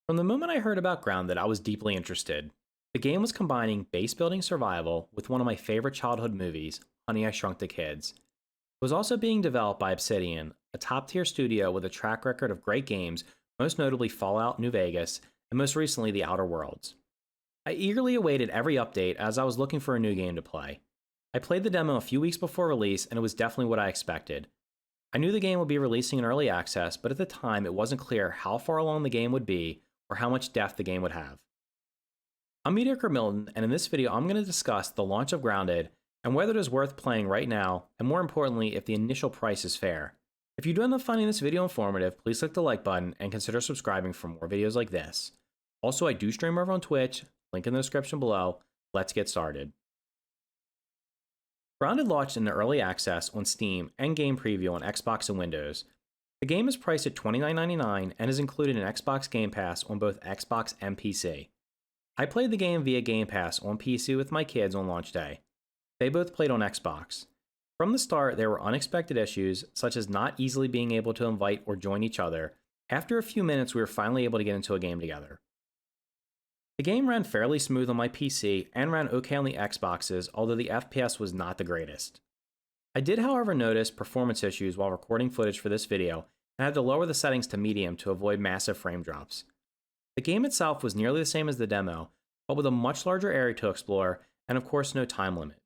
From the moment I heard about Grounded, I was deeply interested. The game was combining base building survival with one of my favorite childhood movies, Honey, I Shrunk the Kids. It was also being developed by Obsidian, a top tier studio with a track record of great games, most notably Fallout New Vegas, and most recently The Outer Worlds. I eagerly awaited every update as I was looking for a new game to play. I played the demo a few weeks before release, and it was definitely what I expected. I knew the game would be releasing in early access, but at the time it wasn't clear how far along the game would be or how much depth the game would have. I'm MediocreMilton, and in this video I'm going to discuss the launch of Grounded and whether it is worth playing right now, and more importantly, if the initial price is fair. If you do end up finding this video informative, please click the like button and consider subscribing for more videos like this. Also, I do stream over on Twitch, link in the description below. Let's get started. Grounded launched in early access on Steam and Game Preview on Xbox and Windows. The game is priced at $29.99 and is included in Xbox Game Pass on both Xbox and PC. I played the game via Game Pass on PC with my kids on launch day. They both played on Xbox. From the start, there were unexpected issues, such as not easily being able to invite or join each other. After a few minutes, we were finally able to get into a game together. The game ran fairly smooth on my PC and ran okay on the Xboxes, although the FPS was not the greatest. I did, however, notice performance issues while recording footage for this video and had to lower the settings to medium to avoid massive frame drops. The game itself was nearly the same as the demo, but with a much larger area to explore and of course no time limit.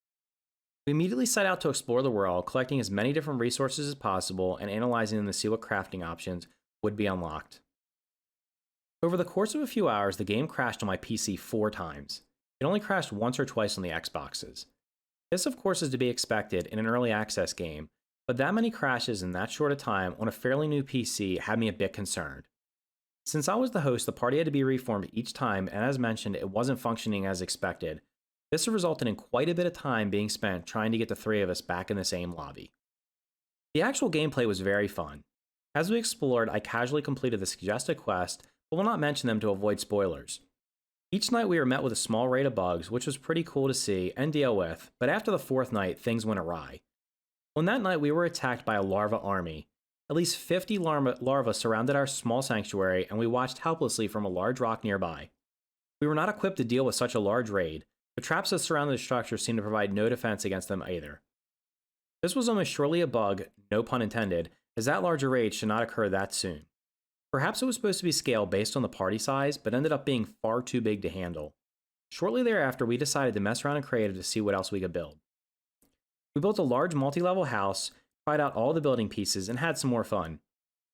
We immediately set out to explore the world, collecting as many different resources as possible and analyzing them to see what crafting options would be unlocked. Over the course of a few hours, the game crashed on my PC 4 times. It only crashed once or twice on the Xboxes. This of course is to be expected in an early access game, but that many crashes in that short a time on a fairly new PC had me a bit concerned. Since I was the host, the party had to be reformed each time, and as mentioned, it wasn't functioning as expected. This resulted in quite a bit of time being spent trying to get the 3 of us back in the same lobby. The actual gameplay was very fun. As we explored, I casually completed the suggested quest, but will not mention them to avoid spoilers. Each night we were met with a small rate of bugs, which was pretty cool to see and deal with, but after the 4th night, things went awry. On that night, we were attacked by a larva army. At least 50 larvae surrounded our small sanctuary, and we watched helplessly from a large rock nearby. We were not equipped to deal with such a large raid. The traps that surrounded the structure seemed to provide no defense against them either. This was almost surely a bug, no pun intended, as that larger raid should not occur that soon. Perhaps it was supposed to be scaled based on the party size, but ended up being far too big to handle. Shortly thereafter, we decided to mess around in creative to see what else we could build. We built a large multi-level house, tried out all the building pieces, and had some more fun.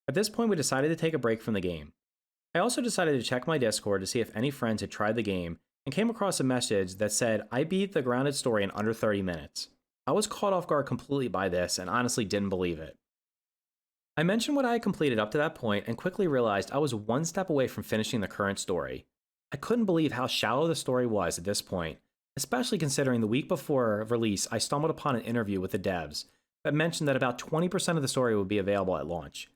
At this point, we decided to take a break from the game. I also decided to check my Discord to see if any friends had tried the game, and came across a message that said, "I beat the Grounded story in under 30 minutes. I was caught off guard completely by this, and honestly didn't believe it. I mentioned what I had completed up to that point and quickly realized I was one step away from finishing the current story. I couldn't believe how shallow the story was at this point, especially considering the week before release I stumbled upon an interview with the devs that mentioned that about 20% of the story would be available at launch.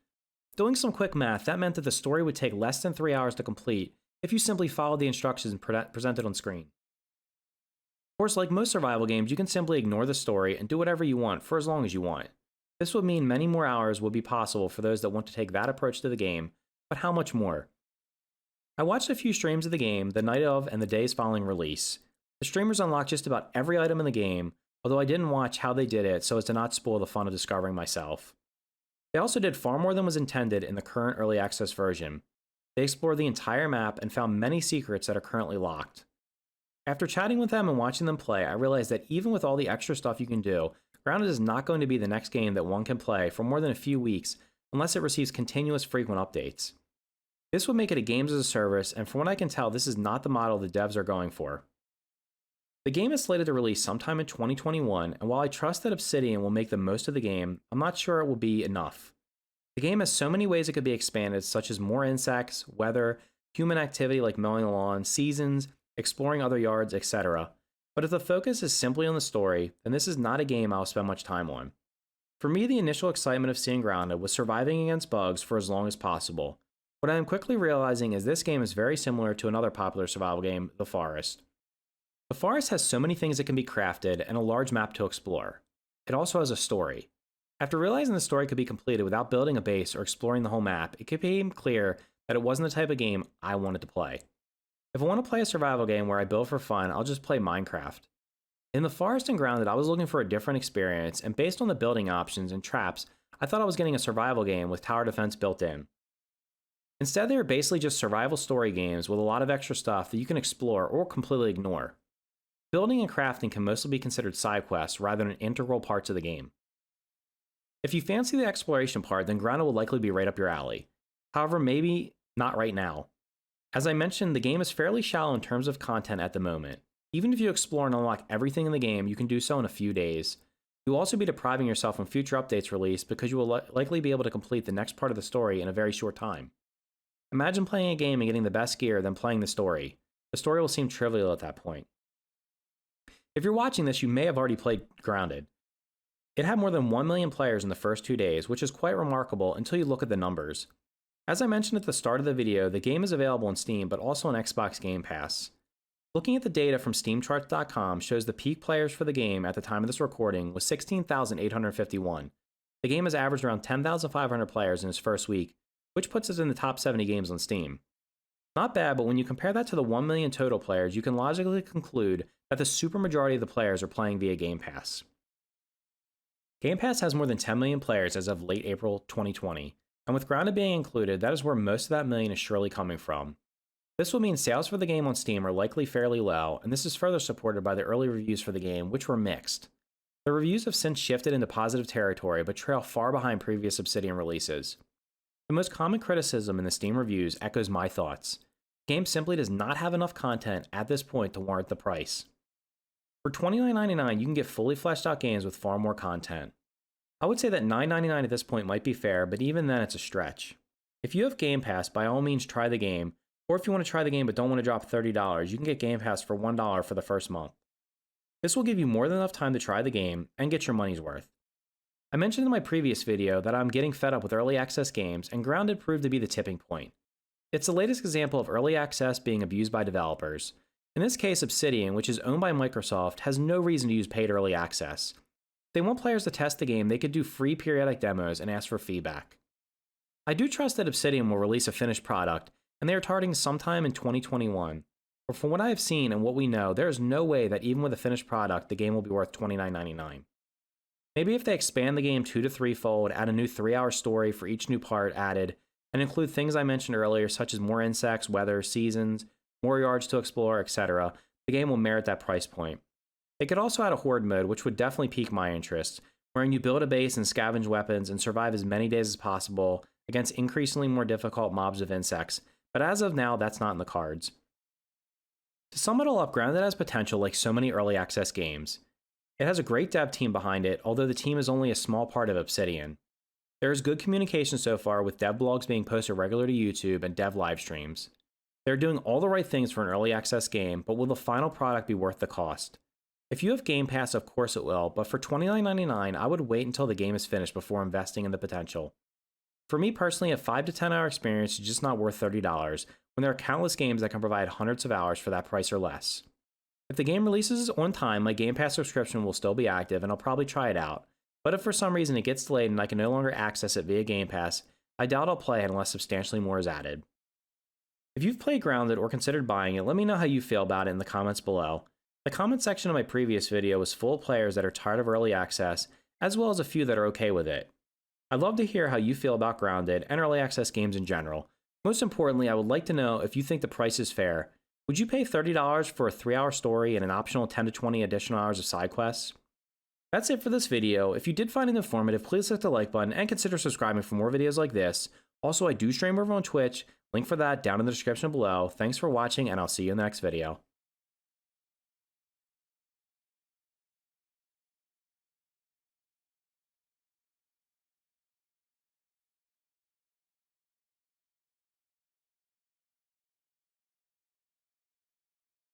Doing some quick math, that meant that the story would take less than 3 hours to complete if you simply followed the instructions presented on screen. Of course, like most survival games, you can simply ignore the story and do whatever you want for as long as you want. This would mean many more hours would be possible for those that want to take that approach to the game, but how much more? I watched a few streams of the game the night of and the days following release. The streamers unlocked just about every item in the game, although I didn't watch how they did it so as to not spoil the fun of discovering myself. They also did far more than was intended in the current early access version. They explored the entire map and found many secrets that are currently locked. After chatting with them and watching them play, I realized that even with all the extra stuff you can do, Grounded is not going to be the next game that one can play for more than a few weeks unless it receives continuous frequent updates. This would make it a games as a service, and from what I can tell, this is not the model the devs are going for. The game is slated to release sometime in 2021, and while I trust that Obsidian will make the most of the game, I'm not sure it will be enough. The game has so many ways it could be expanded, such as more insects, weather, human activity like mowing the lawn, seasons, exploring other yards, etc. But if the focus is simply on the story, then this is not a game I'll spend much time on. For me, the initial excitement of seeing Grounded was surviving against bugs for as long as possible. What I am quickly realizing is this game is very similar to another popular survival game, The Forest. The Forest has so many things that can be crafted and a large map to explore. It also has a story. After realizing the story could be completed without building a base or exploring the whole map, it became clear that it wasn't the type of game I wanted to play. If I want to play a survival game where I build for fun, I'll just play Minecraft. In The Forest and Grounded, I was looking for a different experience, and based on the building options and traps, I thought I was getting a survival game with tower defense built in. Instead, they were basically just survival story games with a lot of extra stuff that you can explore or completely ignore. Building and crafting can mostly be considered side quests rather than integral parts of the game. If you fancy the exploration part, then Grounded will likely be right up your alley. However, maybe not right now. As I mentioned, the game is fairly shallow in terms of content at the moment. Even if you explore and unlock everything in the game, you can do so in a few days. You'll also be depriving yourself when future updates release because you will likely be able to complete the next part of the story in a very short time. Imagine playing a game and getting the best gear, then playing the story. The story will seem trivial at that point. If you're watching this, you may have already played Grounded. It had more than 1 million players in the first 2 days, which is quite remarkable until you look at the numbers. As I mentioned at the start of the video, the game is available on Steam, but also on Xbox Game Pass. Looking at the data from SteamCharts.com shows the peak players for the game at the time of this recording was 16,851. The game has averaged around 10,500 players in its first week, which puts us in the top 70 games on Steam. Not bad, but when you compare that to the 1 million total players, you can logically conclude that the supermajority of the players are playing via Game Pass. Game Pass has more than 10 million players as of late April 2020, and with Grounded being included, that is where most of that million is surely coming from. This will mean sales for the game on Steam are likely fairly low, and this is further supported by the early reviews for the game, which were mixed. The reviews have since shifted into positive territory, but trail far behind previous Obsidian releases. The most common criticism in the Steam reviews echoes my thoughts. The game simply does not have enough content at this point to warrant the price. For $29.99, you can get fully fleshed out games with far more content. I would say that $9.99 at this point might be fair, but even then it's a stretch. If you have Game Pass, by all means try the game, or if you want to try the game but don't want to drop $30, you can get Game Pass for $1 for the first month. This will give you more than enough time to try the game and get your money's worth. I mentioned in my previous video that I'm getting fed up with early access games, and Grounded proved to be the tipping point. It's the latest example of early access being abused by developers. In this case, Obsidian, which is owned by Microsoft, has no reason to use paid early access. If they want players to test the game, they could do free periodic demos and ask for feedback. I do trust that Obsidian will release a finished product, and they are targeting sometime in 2021. But from what I have seen and what we know, there is no way that even with a finished product, the game will be worth $29.99. Maybe if they expand the game 2 to 3-fold, add a new 3-hour story for each new part added, and include things I mentioned earlier such as more insects, weather, seasons, more yards to explore, etc., the game will merit that price point. They could also add a horde mode, which would definitely pique my interest, wherein you build a base and scavenge weapons and survive as many days as possible against increasingly more difficult mobs of insects, but as of now, that's not in the cards. To sum it all up, Grounded has potential like so many early access games. It has a great dev team behind it, although the team is only a small part of Obsidian. There is good communication so far, with dev blogs being posted regularly to YouTube and dev live streams. They're doing all the right things for an early access game, but will the final product be worth the cost? If you have Game Pass, of course it will, but for $29.99, I would wait until the game is finished before investing in the potential. For me personally, a 5 to 10 hour experience is just not worth $30, when there are countless games that can provide hundreds of hours for that price or less. If the game releases on time, my Game Pass subscription will still be active and I'll probably try it out, but if for some reason it gets delayed and I can no longer access it via Game Pass, I doubt I'll play it unless substantially more is added. If you've played Grounded or considered buying it, let me know how you feel about it in the comments below. The comment section of my previous video was full of players that are tired of early access, as well as a few that are okay with it. I'd love to hear how you feel about Grounded and early access games in general. Most importantly, I would like to know if you think the price is fair. Would you pay $30 for a 3-hour story and an optional 10 to 20 additional hours of side quests? That's it for this video. If you did find it informative, please click the like button and consider subscribing for more videos like this. Also, I do stream over on Twitch. Link for that down in the description below. Thanks for watching, and I'll see you in the next video.